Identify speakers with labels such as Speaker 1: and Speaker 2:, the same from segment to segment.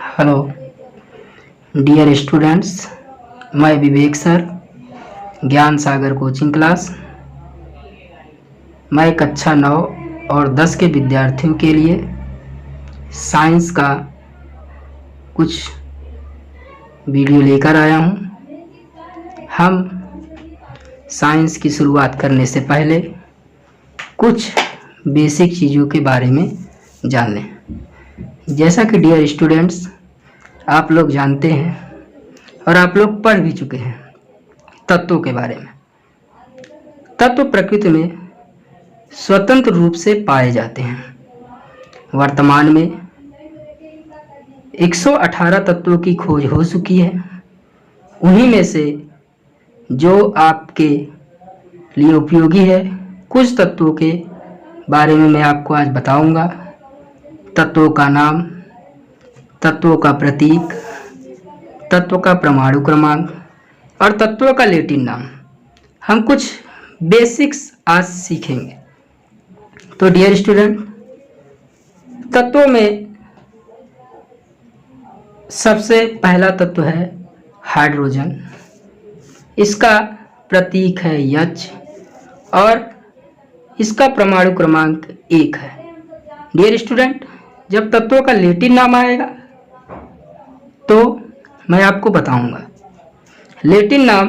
Speaker 1: Hello dear students, मैं विवेक sir, ज्ञान सागर coaching class. मैं कक्षा 9 और 10 के विद्यार्थियों के लिए साइंस का कुछ वीडियो लेकर आया हूँ। हम साइंस की शुरुआत करने से पहले कुछ बेसिक चीज़ों के बारे में जान लें। जैसा कि डियर स्टूडेंट्स, आप लोग जानते हैं और आप लोग पढ़ भी चुके हैं तत्वों के बारे में। तत्व प्रकृति में स्वतंत्र रूप से पाए जाते हैं। वर्तमान में 118 तत्वों की खोज हो चुकी है। उन्हीं में से जो आपके लिए उपयोगी है, कुछ तत्वों के बारे में मैं आपको आज बताऊंगा। तत्वों का नाम, तत्वों का प्रतीक, तत्व का परमाणु क्रमांक और तत्वों का लैटिन नाम। हम कुछ बेसिक्स आज सीखेंगे। तो डियर स्टूडेंट, तत्वों में सबसे पहला तत्व है हाइड्रोजन। इसका प्रतीक है H और इसका परमाणु क्रमांक 1 है। डियर स्टूडेंट, जब तत्वों का लैटिन नाम आएगा तो मैं आपको बताऊंगा। लैटिन नाम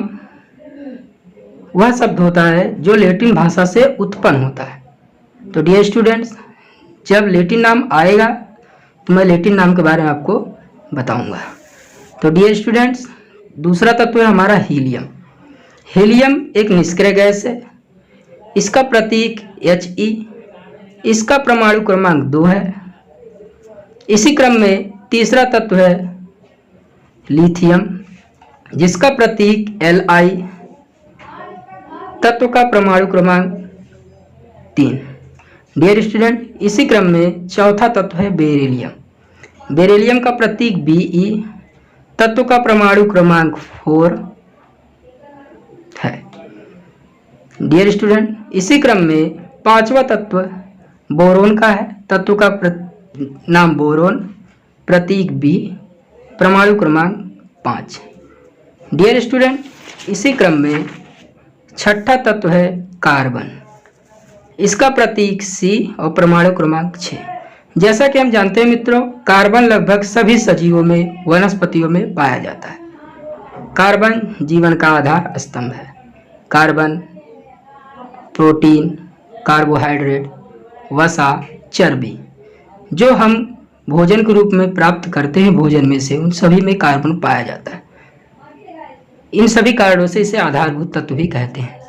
Speaker 1: वह शब्द होता है जो लैटिन भाषा से उत्पन्न होता है। तो डियर स्टूडेंट्स, जब लैटिन नाम आएगा तो मैं लैटिन नाम के बारे में आपको बताऊंगा। तो डियर स्टूडेंट्स, दूसरा तत्व है हमारा हीलियम। हीलियम एक निष्क्रिय गैस है। इसका प्रतीक He, इसका परमाणु क्रमांक 2 है। इसी क्रम में तीसरा तत्व है लिथियम, जिसका प्रतीक Li, तत्व का परमाणु क्रमांक 3। डियर स्टूडेंट, इसी क्रम में चौथा तत्व है बेरिलियम। बेरिलियम का प्रतीक Be, तत्व का परमाणु क्रमांक 4 है। डियर स्टूडेंट, इसी क्रम में पांचवा तत्व बोरोन का है। तत्व का नाम बोरोन, प्रतीक B, परमाणु क्रमांक 5। डियर स्टूडेंट, इसी क्रम में छठा तत्व है कार्बन। इसका प्रतीक C और परमाणु क्रमांक 6। जैसा कि हम जानते हैं मित्रों, कार्बन लगभग सभी सजीवों में, वनस्पतियों में पाया जाता है। कार्बन जीवन का आधार स्तंभ है। कार्बन प्रोटीन, कार्बोहाइड्रेट, वसा, चर्बी जो हम भोजन के रूप में प्राप्त करते हैं भोजन में से, उन सभी में कार्बन पाया जाता है। इन सभी कारणों से इसे आधारभूत तत्व भी कहते हैं।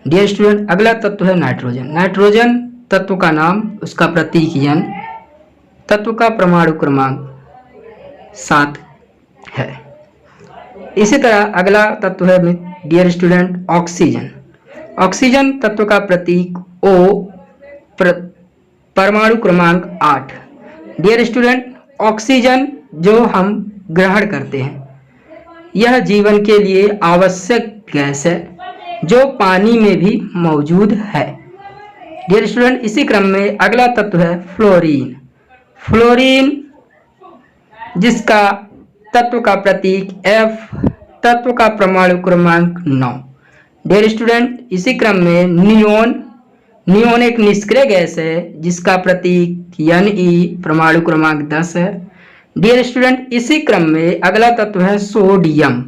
Speaker 1: डियर स्टूडेंट, अगला तत्व है नाइट्रोजन। नाइट्रोजन तत्व का नाम, उसका प्रतीक N, तत्व का परमाणु क्रमांक 7 है। इसी तरह अगला तत्व है डियर स्टूडेंट ऑक्सीजन। ऑक्सीजन तत्व का प्रतीक O, परमाणु क्रमांक 8। डियर स्टूडेंट, ऑक्सीजन जो हम ग्रहण करते हैं, यह जीवन के लिए आवश्यक गैस है जो पानी में भी मौजूद है। डियर स्टूडेंट, इसी क्रम में अगला तत्व है फ्लोरीन। फ्लोरीन जिसका तत्व का प्रतीक F, तत्व का परमाणु क्रमांक 9। डियर स्टूडेंट, इसी क्रम में नियोन। नियोन एक निष्क्रिय गैस है जिसका प्रतीक Ne, परमाणु क्रमांक 10 है। डियर स्टूडेंट, इसी क्रम में अगला तत्व है सोडियम।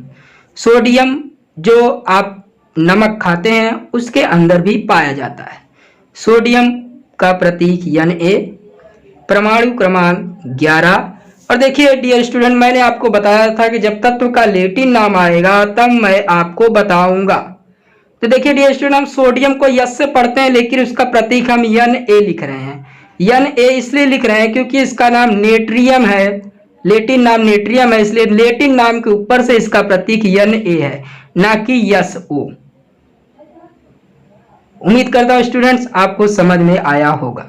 Speaker 1: सोडियम जो आप नमक खाते हैं उसके अंदर भी पाया जाता है। सोडियम का प्रतीक Na, परमाणु क्रमांक 11। और देखिए डियर स्टूडेंट, मैंने आपको बताया था कि जब तत्व का लैटिन नाम आएगा तब मैं आपको बताऊंगा। तो देखिए डियर स्टूडेंट, हम सोडियम को यस से पढ़ते हैं लेकिन उसका प्रतीक हम Na लिख रहे हैं। Na इसलिए लिख रहे हैं क्योंकि इसका नाम नेट्रियम है, लैटिन नाम नेट्रियम है, इसलिए लैटिन नाम के ऊपर से इसका प्रतीक Na है, ना कि SO। उम्मीद करता हूं स्टूडेंट्स आपको समझ में आया होगा,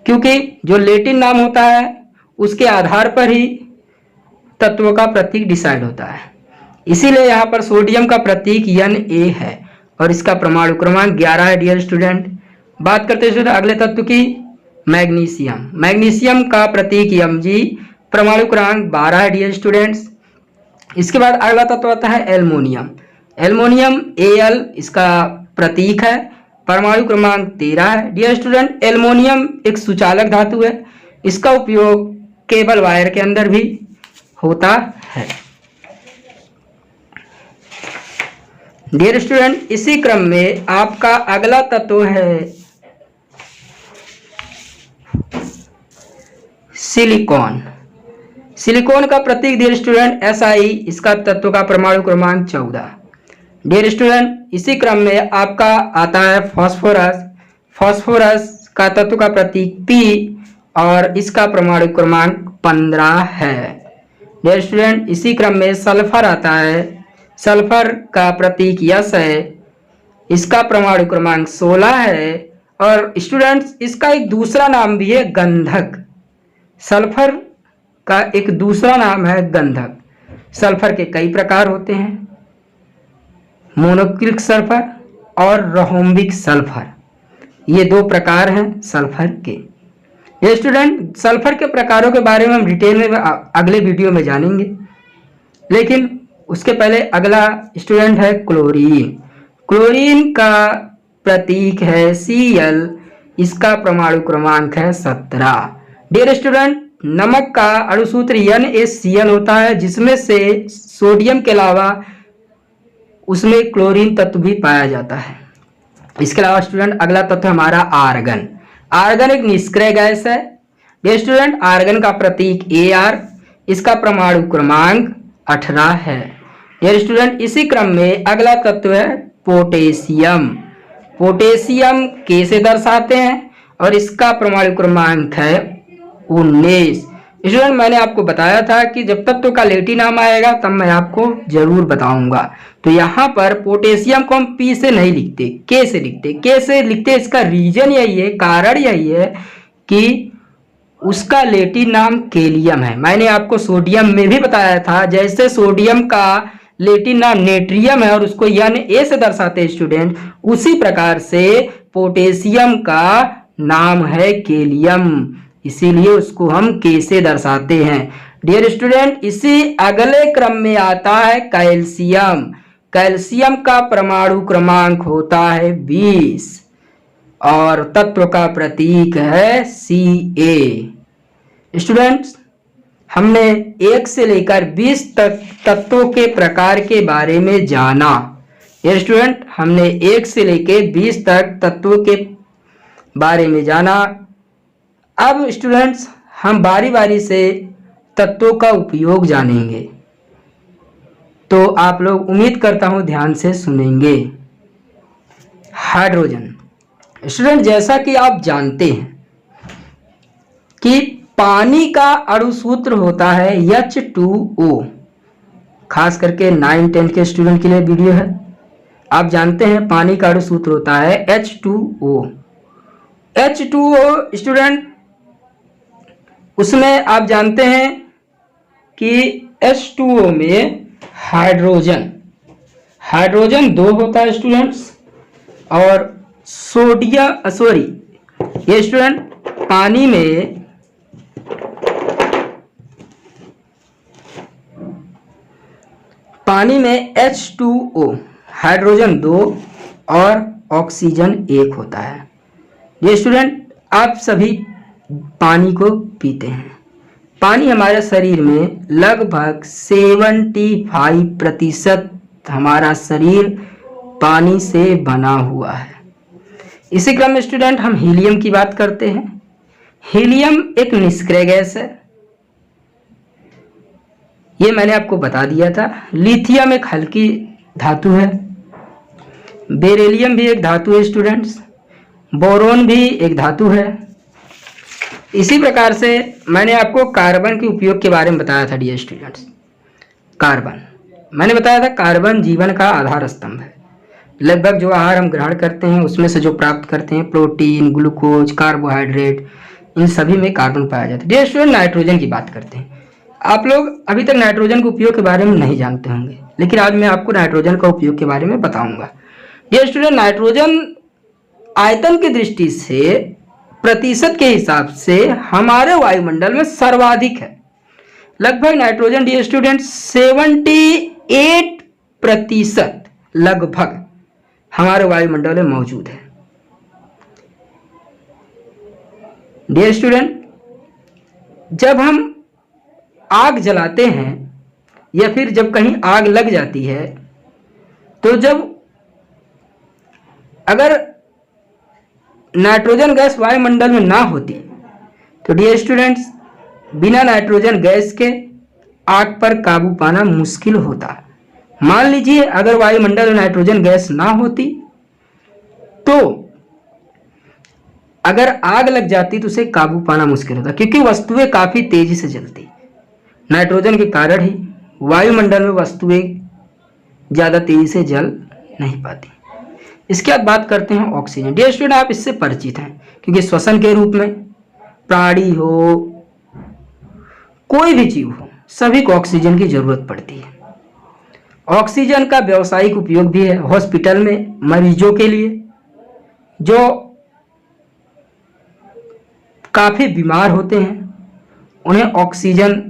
Speaker 1: क्योंकि जो लैटिन नाम होता है उसके आधार पर ही तत्वों का प्रतीक डिसाइड होता है। इसीलिए यहाँ पर सोडियम का प्रतीक Na है और इसका परमाणु क्रमांक 11 है। डियर स्टूडेंट, बात करते हैं अगले तत्व की, मैग्नीशियम। मैग्नीशियम का प्रतीक Mg, परमाणु क्रमांक 12 है डियर स्टूडेंट्स। इसके बाद अगला तत्व आता है एल्युमिनियम। एल्युमिनियम Al इसका प्रतीक है, परमाणु क्रमांक 13 है डियर स्टूडेंट। एल्युमिनियम एक सुचालक धातु है, इसका उपयोग केबल वायर के अंदर भी होता है। डियर स्टूडेंट, इसी क्रम में आपका अगला तत्व है सिलिकॉन। सिलिकॉन का प्रतीक डियर स्टूडेंट Si, इसका तत्व का परमाणु क्रमांक 14। डियर स्टूडेंट, इसी क्रम में आपका आता है फास्फोरस। फास्फोरस का तत्व का प्रतीक P और इसका परमाणु क्रमांक 15 है। डियर स्टूडेंट, इसी क्रम में सल्फर आता है। सल्फर का प्रतीक S है, इसका परमाणु क्रमांक 16 है। और स्टूडेंट्स, इसका एक दूसरा नाम भी है गंधक। सल्फर का एक दूसरा नाम है गंधक। सल्फर के कई प्रकार होते हैं, मोनोक्लिक सल्फर और रोम्बिक सल्फर, ये दो प्रकार हैं सल्फर के। ये स्टूडेंट, सल्फर के प्रकारों के बारे में हम डिटेल में अगले वीडियो में जानेंगे, लेकिन उसके पहले अगला स्टूडेंट है क्लोरीन। क्लोरीन का प्रतीक है Cl, इसका परमाणु क्रमांक है 17। डियर स्टूडेंट, नमक का अणुसूत्र NaCl होता है, जिसमें से सोडियम के अलावा उसमें क्लोरीन तत्व भी पाया जाता है। इसके अलावा स्टूडेंट अगला तत्व हमारा आर्गन। आर्गन एक निष्क्रिय गैस है। डियर स्टूडेंट, आर्गन का प्रतीक Ar, इसका परमाणु क्रमांक 18 है। डियर स्टूडेंट, इसी क्रम में अगला तत्व है पोटेशियम। पोटेशियम K से दर्शाते हैं और इसका परमाणु क्रमांक है 19। स्टूडेंट, मैंने आपको बताया था कि जब तत्व का लैटिन नाम आएगा तब मैं आपको जरूर बताऊंगा। तो यहाँ पर पोटेशियम को हम P से नहीं लिखते, K से लिखते। K से लिखते इसका रीजन यही है, कारण यही है कि उसका लैटिन नाम केलियम है। मैंने आपको सोडियम में भी बताया था, जैसे सोडियम का लैटिन नाम नेट्रियम है और उसको Na से दर्शाते हैं स्टूडेंट, उसी प्रकार से पोटेशियम का नाम है केलियम, इसीलिए उसको हम K से दर्शाते हैं। डियर स्टूडेंट, इसी अगले क्रम में आता है कैल्शियम। कैल्शियम का परमाणु क्रमांक होता है 20 और तत्व का प्रतीक है Ca। स्टूडेंट्स, हमने 1 से लेकर 20 तक तत्वों के प्रकार के बारे में जाना। ये स्टूडेंट, हमने 1 से लेकर 20 तक तत्वों के बारे में जाना। अब स्टूडेंट्स, हम बारी बारी से तत्वों का उपयोग जानेंगे, तो आप लोग उम्मीद करता हूं ध्यान से सुनेंगे। हाइड्रोजन। स्टूडेंट, जैसा कि आप जानते हैं कि पानी का अणुसूत्र होता है H2O। खास करके 9-10 के स्टूडेंट के लिए वीडियो है। आप जानते हैं पानी का अणुसूत्र होता है H2O। H2O स्टूडेंट, उसमें आप जानते हैं कि H2O में हाइड्रोजन 2 होता है स्टूडेंट्स, और ये स्टूडेंट पानी में H2O हाइड्रोजन 2 और ऑक्सीजन 1 होता है। ये स्टूडेंट, आप सभी पानी को पीते हैं। पानी हमारे शरीर में लगभग 75% हमारा शरीर पानी से बना हुआ है। इसी क्रम में स्टूडेंट हम हीलियम की बात करते हैं। हीलियम एक निष्क्रिय गैस है, ये मैंने आपको बता दिया था। लिथियम एक हल्की धातु है। बेरिलियम भी एक धातु है स्टूडेंट्स। बोरोन भी एक धातु है। इसी प्रकार से मैंने आपको कार्बन के उपयोग के बारे में बताया था डियर स्टूडेंट्स। कार्बन मैंने बताया था, कार्बन जीवन का आधार स्तंभ है। लगभग जो आहार हम ग्रहण करते हैं उसमें से जो प्राप्त करते हैं, प्रोटीन, ग्लूकोज, कार्बोहाइड्रेट, इन सभी में कार्बन पाया जाता है। डियर स्टूडेंट, नाइट्रोजन की बात करते हैं। आप लोग अभी तक नाइट्रोजन के उपयोग के बारे में नहीं जानते होंगे, लेकिन आज मैं आपको नाइट्रोजन का उपयोग के बारे में बताऊंगा। डियर स्टूडेंट, नाइट्रोजन आयतन की दृष्टि से, प्रतिशत के हिसाब से हमारे वायुमंडल में सर्वाधिक है। लगभग नाइट्रोजन डियर स्टूडेंट 78% लगभग हमारे वायुमंडल में मौजूद है। डियर स्टूडेंट, जब हम आग जलाते हैं या फिर जब कहीं आग लग जाती है, तो जब अगर नाइट्रोजन गैस वायुमंडल में ना होती तो डियर स्टूडेंट्स बिना नाइट्रोजन गैस के आग पर काबू पाना मुश्किल होता। मान लीजिए अगर वायुमंडल में नाइट्रोजन गैस ना होती तो अगर आग लग जाती तो उसे काबू पाना मुश्किल होता, क्योंकि वस्तुएं काफी तेजी से जलती। नाइट्रोजन के कारण ही वायुमंडल में वस्तुएं ज्यादा तेजी से जल नहीं पाती। इसके बाद बात करते हैं ऑक्सीजन। डियर स्टूडेंट, आप इससे परिचित हैं क्योंकि श्वसन के रूप में प्राणी हो, कोई भी जीव हो, सभी को ऑक्सीजन की जरूरत पड़ती है। ऑक्सीजन का व्यावसायिक उपयोग भी है हॉस्पिटल में मरीजों के लिए जो काफी बीमार होते हैं, उन्हें ऑक्सीजन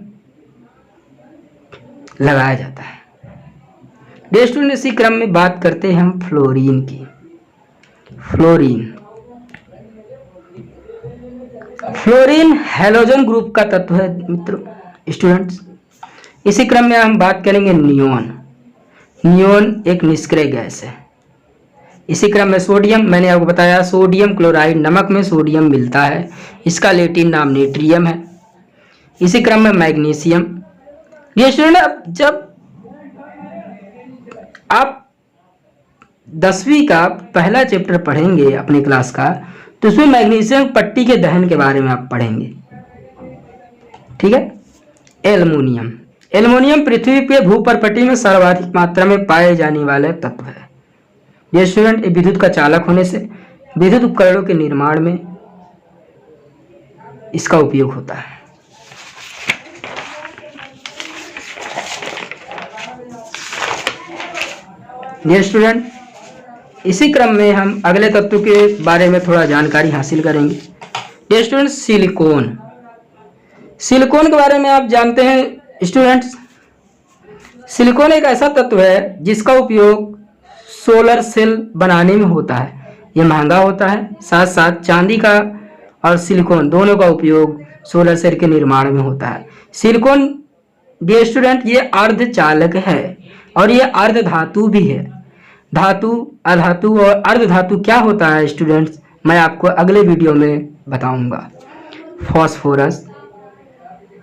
Speaker 1: लगाया जाता है। डियर स्टूडेंट, इसी क्रम में बात करते हैं हम फ्लोरीन की। फ्लोरीन हैलोजन ग्रुप का तत्व है मित्रों स्टूडेंट्स। इसी क्रम में हम बात करेंगे नियोन एक निष्क्रिय गैस है। इसी क्रम में सोडियम, मैंने आपको बताया सोडियम क्लोराइड, नमक में सोडियम मिलता है, इसका लैटिन नाम नेट्रियम है। इसी क्रम में मैग्नीशियम। ये स्टूडेंट, जब आप 10वीं का पहला चैप्टर पढ़ेंगे अपने क्लास का, तो उसमें मैग्नीशियम पट्टी के दहन के बारे में आप पढ़ेंगे, ठीक है। एल्युमिनियम पृथ्वी के भूपर्पटी में सर्वाधिक मात्रा में पाए जाने वाले तत्व है। ये स्टूडेंट विद्युत का चालक होने से विद्युत उपकरणों के निर्माण में इसका उपयोग होता है। ये स्टूडेंट, इसी क्रम में हम अगले तत्व के बारे में थोड़ा जानकारी हासिल करेंगे। ये स्टूडेंट सिलिकॉन के बारे में आप जानते हैं स्टूडेंट्स। सिलिकॉन एक ऐसा तत्व है जिसका उपयोग सोलर सेल बनाने में होता है। यह महंगा होता है, साथ साथ चांदी का और सिलिकॉन दोनों का उपयोग सोलर सेल के निर्माण में होता है। सिलिकॉन डियर स्टूडेंट ये अर्धचालक है और ये अर्धधातु भी है। धातु, अधातु और अर्धधातु क्या होता है स्टूडेंट्स, मैं आपको अगले वीडियो में बताऊंगा। फॉस्फोरस,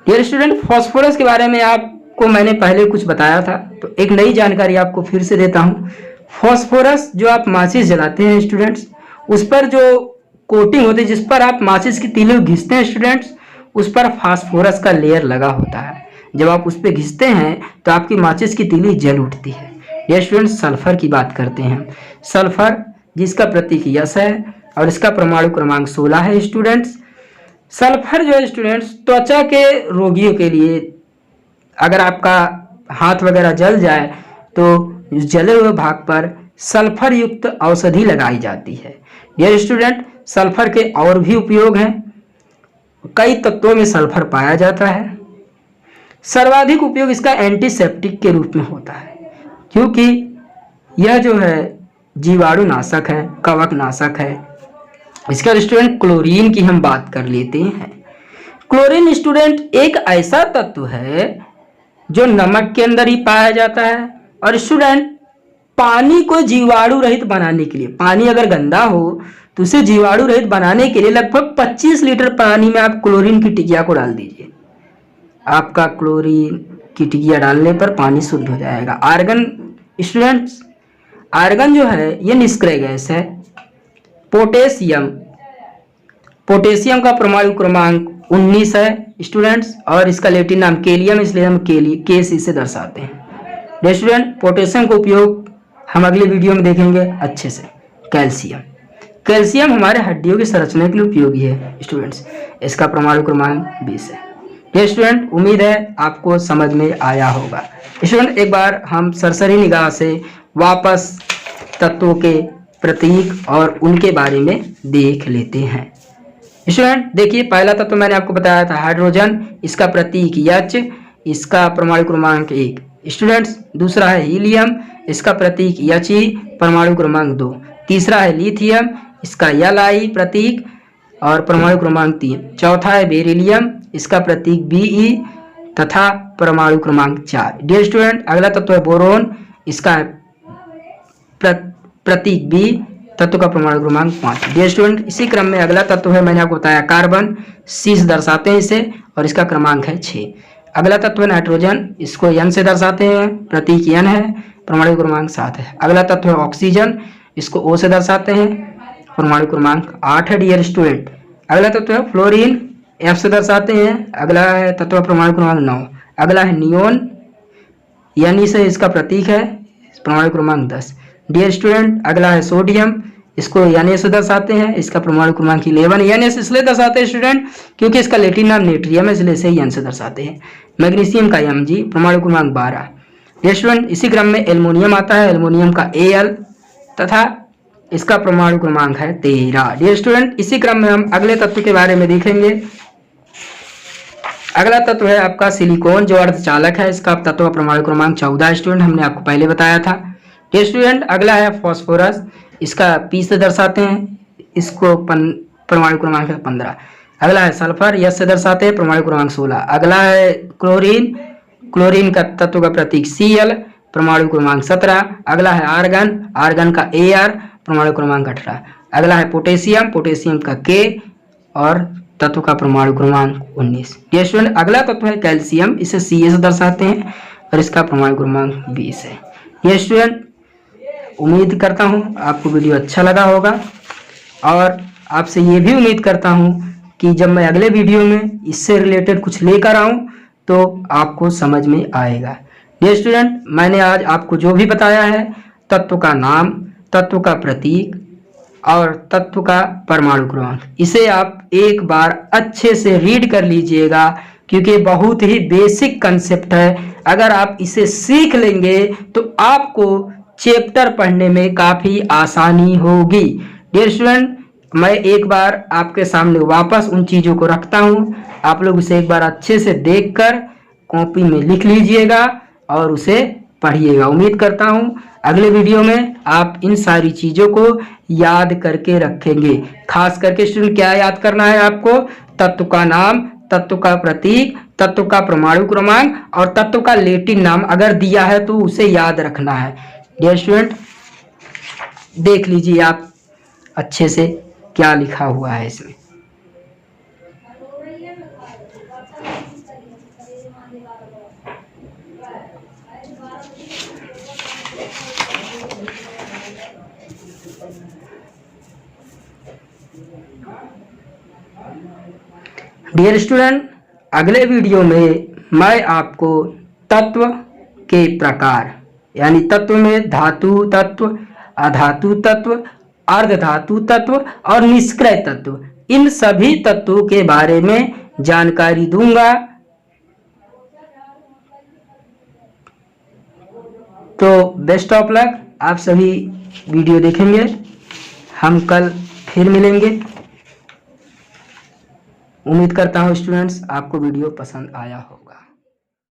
Speaker 1: डियर स्टूडेंट फॉस्फोरस के बारे में आपको मैंने पहले कुछ बताया था, तो एक नई जानकारी आपको फिर से देता हूं। फॉस्फोरस जो आप माचिस जलाते हैं स्टूडेंट्स, उस पर जो कोटिंग होती है, जिस पर आप माचिस की तीली घिसते हैं स्टूडेंट्स, उस पर फास्फोरस का लेयर लगा होता है। जब आप उस पर घिसते हैं तो आपकी माचिस की तीली जल उठती है। ये स्टूडेंट्स सल्फर की बात करते हैं। सल्फर जिसका प्रतीक यस है और इसका परमाणु क्रमांक 16 है स्टूडेंट्स। सल्फर जो है स्टूडेंट्स त्वचा के रोगियों के लिए, अगर आपका हाथ वगैरह जल जाए तो जले हुए भाग पर सल्फर युक्त औषधि लगाई जाती है। डियर स्टूडेंट, सल्फर के और भी उपयोग हैं। कई तत्वों में सल्फर पाया जाता है। सर्वाधिक उपयोग इसका एंटीसेप्टिक के रूप में होता है, क्योंकि यह जो है जीवाणु नाशक है, कवक नाशक है। इसका स्टूडेंट क्लोरीन की हम बात कर लेते हैं। क्लोरीन स्टूडेंट एक ऐसा तत्व है जो नमक के अंदर ही पाया जाता है। और स्टूडेंट पानी को जीवाणु रहित बनाने के लिए, पानी अगर गंदा हो तो उसे जीवाणु रहित बनाने के लिए लगभग 25 लीटर पानी में आप क्लोरीन की टिकिया को डाल दीजिए। आपका क्लोरीन की टिकिया डालने पर पानी शुद्ध हो जाएगा। आर्गन स्टूडेंट्स, आर्गन जो है ये निष्क्रिय गैस है। पोटेशियम का परमाणु क्रमांक 19 है स्टूडेंट्स और इसका लैटिन नाम केलियम, इसलिए हम के से दर्शाते हैं। स्टूडेंट पोटेशियम का उपयोग हम अगले वीडियो में देखेंगे अच्छे से। कैल्शियम हमारे हड्डियों की संरचना के लिए उपयोगी है स्टूडेंट्स, इसका परमाणु क्रमांक 20 है। ये स्टूडेंट उम्मीद है आपको समझ में आया होगा। स्टूडेंट एक बार हम सरसरी निगाह से वापस तत्वों के प्रतीक और उनके बारे में देख लेते हैं। स्टूडेंट देखिए, पहला तत्व मैंने आपको बताया था हाइड्रोजन, इसका प्रतीक H, इसका परमाणु क्रमांक 1 स्टूडेंट्स। दूसरा है हीलियम, इसका प्रतीक He, परमाणु क्रमांक 2। तीसरा है लिथियम, इसका Li प्रतीक और परमाणु क्रमांक 3। चौथा है बेरिलियम, इसका प्रतीक Be तथा परमाणु क्रमांक 4। डियर स्टूडेंट, अगला तत्व है बोरोन, इसका है प्रतीक B, तत्व का परमाणु क्रमांक 5। डियर स्टूडेंट, इसी क्रम में अगला तत्व है, मैंने आपको बताया कार्बन, C से दर्शाते हैं इसे और इसका क्रमांक है 6। अगला तत्व है नाइट्रोजन, इसको N से दर्शाते हैं, प्रतीक N है, परमाणु क्रमांक 7 है। अगला तत्व है ऑक्सीजन, इसको O से दर्शाते हैं, परमाणु क्रमांक 8 है। डियर स्टूडेंट, अगला तत्व है फ्लोरीन, F से दर्शाते हैं, अगला है तत्व परमाणु क्रमांक 9। अगला है नियोन, यानी से इसका प्रतीक है, परमाणु क्रमांक 10। डियर स्टूडेंट, अगला है सोडियम, इसको Na से दर्शाते हैं, इसका परमाणु क्रमांक 11। Na से इसलिए दर्शाते हैं स्टूडेंट क्योंकि इसका लैटिन नाम नेट्रियम है, इसलिए इसे N से दर्शाते हैं। मैग्नीशियम का Mg, परमाणु क्रमांक 12। डियर स्टूडेंट, इसी क्रम में एल्युमिनियम आता है, एल्युमिनियम का Al तथा इसका परमाणु क्रमांक है 13। डियर स्टूडेंट, इसी क्रम में हम अगले तत्व के बारे में देखेंगे। अगला तत्व है आपका सिलिकॉन, जो अर्धचालक है, इसका तत्व का परमाणु क्रमांक 14 स्टूडेंट, हमने आपको पहले बताया था। डियर स्टूडेंट, अगला है फास्फोरस, इसका P से दर्शाते हैं, इसको परमाणु क्रमांक है 15। अगला है सल्फर, S से दर्शाते हैं, परमाणु क्रमांक 16। अगला है क्लोरीन, क्लोरीन का तत्व का प्रतीक Cl, परमाणु क्रमांक 17। अगला है आर्गन, आर्गन का Ar, परमाणु क्रमांक 18। अगला है पोटेशियम, पोटेशियम का K और तत्व का परमाणु क्रमांक 19। डियर स्टूडेंट, अगला तत्व है कैल्शियम, इसे Ca से दर्शाते हैं और इसका परमाणु क्रमांक 20 है। डियर स्टूडेंट, उम्मीद करता हूँ आपको वीडियो अच्छा लगा होगा और आपसे ये भी उम्मीद करता हूँ कि जब मैं अगले वीडियो में इससे रिलेटेड कुछ लेकर आऊँ तो आपको समझ में आएगा। डियर स्टूडेंट, मैंने आज आपको जो भी बताया है, तत्व का नाम, तत्व का प्रतीक और तत्व का परमाणु क्रमांक, इसे आप एक बार अच्छे से रीड कर लीजिएगा क्योंकि बहुत ही बेसिक कंसेप्ट है। अगर आप इसे सीख लेंगे तो आपको चैप्टर पढ़ने में काफ़ी आसानी होगी। डियर स्टूडेंट, मैं एक बार आपके सामने वापस उन चीज़ों को रखता हूँ, आप लोग उसे एक बार अच्छे से देखकर कॉपी में लिख लीजिएगा और उसे पढ़िएगा। उम्मीद करता हूँ अगले वीडियो में आप इन सारी चीज़ों को याद करके रखेंगे। खास करके स्टूडेंट, क्या याद करना है आपको? तत्व का नाम, तत्व का प्रतीक, तत्व का परमाणु क्रमांक और तत्व का लैटिन नाम अगर दिया है तो उसे याद रखना है। डियर स्टूडेंट, देख लीजिए आप अच्छे से क्या लिखा हुआ है इसमें। डियर स्टूडेंट, अगले वीडियो में मैं आपको तत्व के प्रकार यानी तत्व में धातु तत्व, अधातु तत्व, अर्धधातु तत्व और निष्क्रिय तत्व, इन सभी तत्वों के बारे में जानकारी दूंगा। तो बेस्ट ऑफ लक, आप सभी वीडियो देखेंगे। हम कल फिर मिलेंगे। उम्मीद करता हूँ स्टूडेंट्स आपको वीडियो पसंद आया हो।